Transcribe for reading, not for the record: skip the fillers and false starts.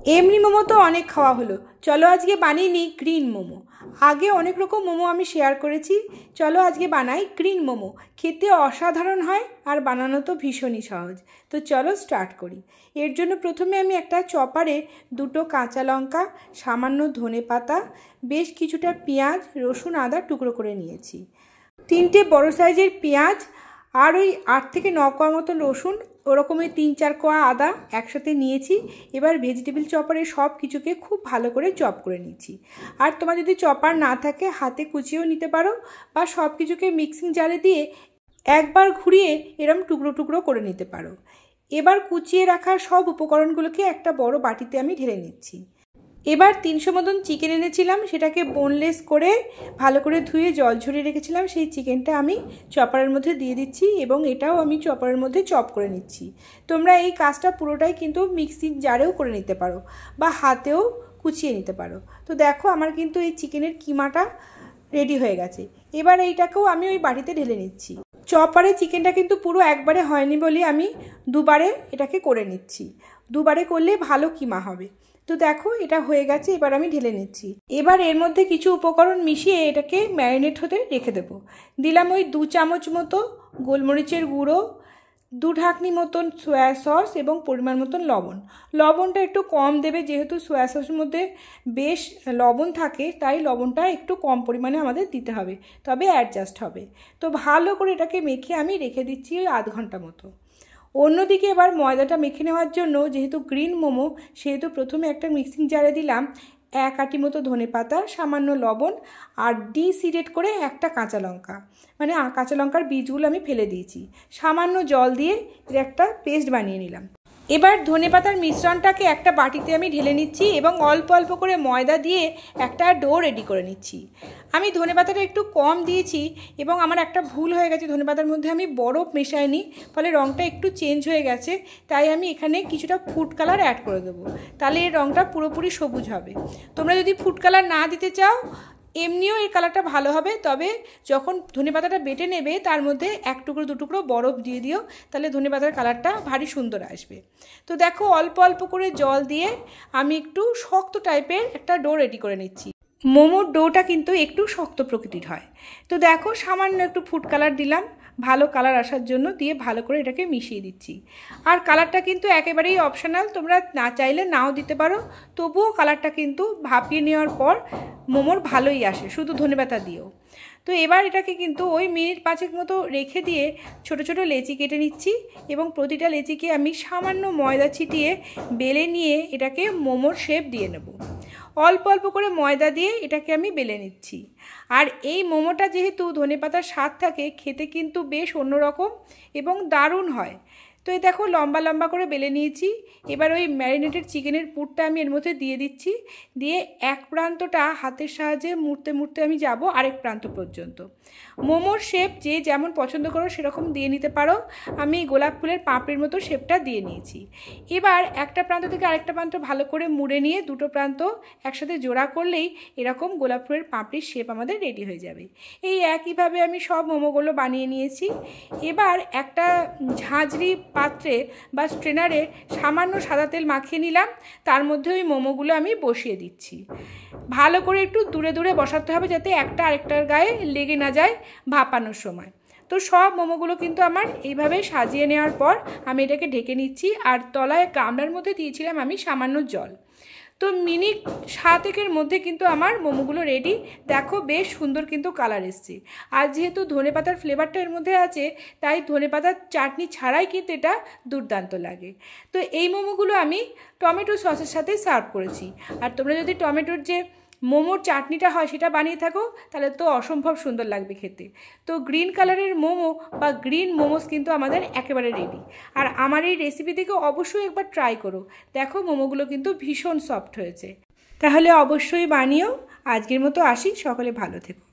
এমনি মোমো তো অনেক খাওয়া হলো, চলো আজকে বানিয়ে নিই গ্রিন মোমো। আগে অনেক রকম মোমো আমি শেয়ার করেছি, চলো আজকে বানাই গ্রিন মোমো। খেতে অসাধারণ হয় আর বানানো তো ভীষণই সহজ। তো চলো স্টার্ট করি। এর জন্য প্রথমে আমি একটা চপারে দুটো কাঁচা লঙ্কা, সামান্য ধনেপাতা, বেশ কিছুটা পেঁয়াজ, রসুন, আদা টুকরো করে নিয়েছি। 3টে বড় সাইজের পেঁয়াজ আর ওই 8 থেকে 9 কোয়া মতন রসুন, ওরকমই 3-4 কোয়া আদা একসাথে নিয়েছি। এবার ভেজিটেবিল চপারে সব কিছুকে খুব ভালো করে চপ করে নিচ্ছি। আর তোমার যদি চপার না থাকে হাতে কুচিয়েও নিতে পারো, বা সব কিছুকে মিক্সিং জারে দিয়ে একবার ঘুরিয়ে এরম টুকরো টুকরো করে নিতে পারো। এবার কুচিয়ে রাখা সব উপকরণগুলোকে একটা বড় বাটিতে আমি ঢেলে নিচ্ছি। এবার 300 মতন চিকেন এনেছিলাম, সেটাকে বোনলেস করে ভালো করে ধুয়ে জল ঝরিয়ে রেখেছিলাম। সেই চিকেনটা আমি চপারের মধ্যে দিয়ে দিচ্ছি এবং এটাও আমি চপারের মধ্যে চপ করে নিচ্ছি। তোমরা এই কাজটা পুরোটাই কিন্তু মিক্সির জারেও করে নিতে পারো বা হাতেও কুচিয়ে নিতে পারো। তো দেখো আমার কিন্তু এই চিকেনের কিমাটা রেডি হয়ে গেছে। এবার এইটাকেও আমি ওই বাটিতে ঢেলে নিচ্ছি। চপারে চিকেনটা কিন্তু পুরো একবারে হয়নি বলে আমি দুবারে এটাকে করে নিচ্ছি। দুবারে করলে ভালো কিমা হবে। তো দেখো এটা হয়ে গেছে, এবার আমি ঢেলে নিচ্ছি। এবার এর মধ্যে কিছু উপকরণ মিশিয়ে এটাকে ম্যারিনেট হতে রেখে দেবো। দিলাম ওই 2 চামচ মতো গোলমরিচের গুঁড়ো, 2 ঢাকনি মতন সয়া সস এবং পরিমাণ মতন লবণ। লবণটা একটু কম দেবে, যেহেতু সয়া সসের মধ্যে বেশ লবণ থাকে, তাই লবণটা একটু কম পরিমাণে আমাদের দিতে হবে, তবে অ্যাডজাস্ট হবে। তো ভালো করে এটাকে মেখে আমি রেখে দিচ্ছি ওই আধ ঘন্টা মতো। অন্যদিকে এবার ময়দাটা মেখে নেওয়ার জন্য, যেহেতু গ্রিন মোমো, সেহেতু প্রথমে একটা মিক্সিং জারে দিলাম 1 আটি মতো ধনেপাতা, সামান্য লবণ আর ডিসিডেড করে একটা কাঁচা লঙ্কা, মানে কাঁচা লঙ্কার বীজগুলো আমি ফেলে দিয়েছি। সামান্য জল দিয়ে এর একটা পেস্ট বানিয়ে নিলাম। এবার ধনেপাতার মিশ্রণটাকে একটা বাটিতে আমি ঢেলে নিচ্ছি এবং অল্প অল্প করে ময়দা দিয়ে একটা ডো রেডি করে নিচ্ছি। আমি ধনেপাতাটা একটু কম দিয়েছি এবং আমার একটা ভুল হয়ে গেছে, ধনেপাতার মধ্যে আমি বরফ মেশাইনি, ফলে রঙটা একটু চেঞ্জ হয়ে গেছে। তাই আমি এখানে কিছুটা ফুড কালার অ্যাড করে দেবো, তাহলে এর রঙটা পুরোপুরি সবুজ হবে। তোমরা যদি ফুড কালার না দিতে চাও এমনিও এর কালারটা ভালো হবে, তবে যখন ধনেপাতাটা বেটে নেবে তার মধ্যে 1 টুকরো 2 টুকরো বরফ দিয়ে দিও, তাহলে ধনেপাতার কালারটা ভারী সুন্দর আসবে। তো দেখো অল্প অল্প করে জল দিয়ে আমি একটু শক্ত টাইপের একটা ডো রেডি করে নিচ্ছি। মোমোর ডোটা কিন্তু একটু শক্ত প্রকৃতির হয়। তো দেখো সামান্য একটু ফুড কালার দিলাম ভালো কালার আসার জন্য, দিয়ে ভালো করে এটাকে মিশিয়ে দিচ্ছি। আর কালারটা কিন্তু একেবারেই অপশনাল, তোমরা না চাইলে নাও দিতে পারো, তবুও কালারটা কিন্তু ভাপিয়ে নেওয়ার পর মোমোর ভালোই আসে, শুধু ধনেপাতা দিয়েও। তো এবার এটাকে কিন্তু ওই মিনিট 5 মতো রেখে দিয়ে ছোট ছোট লেচি কেটে নিচ্ছি এবং প্রতিটা লেচিকে আমি সামান্য ময়দা ছিটিয়ে বেলে নিয়ে এটাকে মোমোর শেপ দিয়ে নেব। অল্প অল্প করে ময়দা দিয়ে এটাকে আমি বেলে নিচ্ছি। আর এই মোমোটা যেহেতু ধনেপাতার স্বাদ থাকে, খেতে কিন্তু বেশ অন্যরকম এবং দারুণ হয়। তো এই দেখো লম্বা লম্বা করে বেলে নিয়েছি। এবার ওই ম্যারিনেটেড চিকেনের পুরটা আমি এর মধ্যে দিয়ে দিচ্ছি, দিয়ে এক প্রান্তটা হাতের সাহায্যে মুড়তে মুড়তে আমি যাব আরেক প্রান্ত পর্যন্ত। মোমোর শেপ যে যেমন পছন্দ করো সেরকম দিয়ে নিতে পারো। আমি গোলাপ ফুলের পাপড়ির মতো শেপটা দিয়ে নিয়েছি। এবার একটা প্রান্ত থেকে আরেকটা প্রান্ত ভালো করে মুড়ে নিয়ে দুটো প্রান্ত একসাথে জোড়া করলেই এরকম গোলাপ ফুলের পাপড়ির শেপ আমাদের রেডি হয়ে যাবে। এই একইভাবে আমি সব মোমোগুলো বানিয়ে নিয়েছি। এবার একটা ঝাঁঝরি পাত্রে বা স্ট্রেনারে সামান্য সাদা তেল মাখিয়ে নিলাম, তার মধ্যে ওই মোমোগুলো আমি বসিয়ে দিচ্ছি। ভালো করে একটু দূরে দূরে বসাতে হবে, যাতে একটা আরেকটার গায়ে লেগে না যায় ভাপানোর সময়। তো সব মোমোগুলো কিন্তু আমার এইভাবে সাজিয়ে নেওয়ার পর আমি এটাকে ঢেকে নিচ্ছি। আর তলায় গামলার মধ্যে দিয়েছিলাম আমি সামান্য জল। তো মিনিট 7-এর মধ্যে কিন্তু আমার মোমোগুলো রেডি। দেখো বেশ সুন্দর কিন্তু কালার এসছে। আর যেহেতু ধনেপাতার ফ্লেভারটা এর মধ্যে আছে, তাই ধনেপাতার চাটনি ছাড়াই কিন্তু এটা দুর্দান্ত লাগে। তো এই মোমোগুলো আমি টমেটো সসের সাথে সার্ভ করেছি। আর তোমরা যদি টমেটোর যে মোমোর চাটনিটা হয় সেটা বানিয়ে থাকো, তাহলে তো অসম্ভব সুন্দর লাগবে খেতে। তো গ্রিন কালারের মোমো বা গ্রিন মোমোস কিন্তু আমাদের একেবারে রেডি। আর আমার এই রেসিপি থেকে অবশ্যই একবার ট্রাই করো। দেখো মোমোগুলো কিন্তু ভীষণ সফট হয়েছে। তাহলে অবশ্যই বানিও। আজকের মতো আসি, সকলে ভালো থেকো।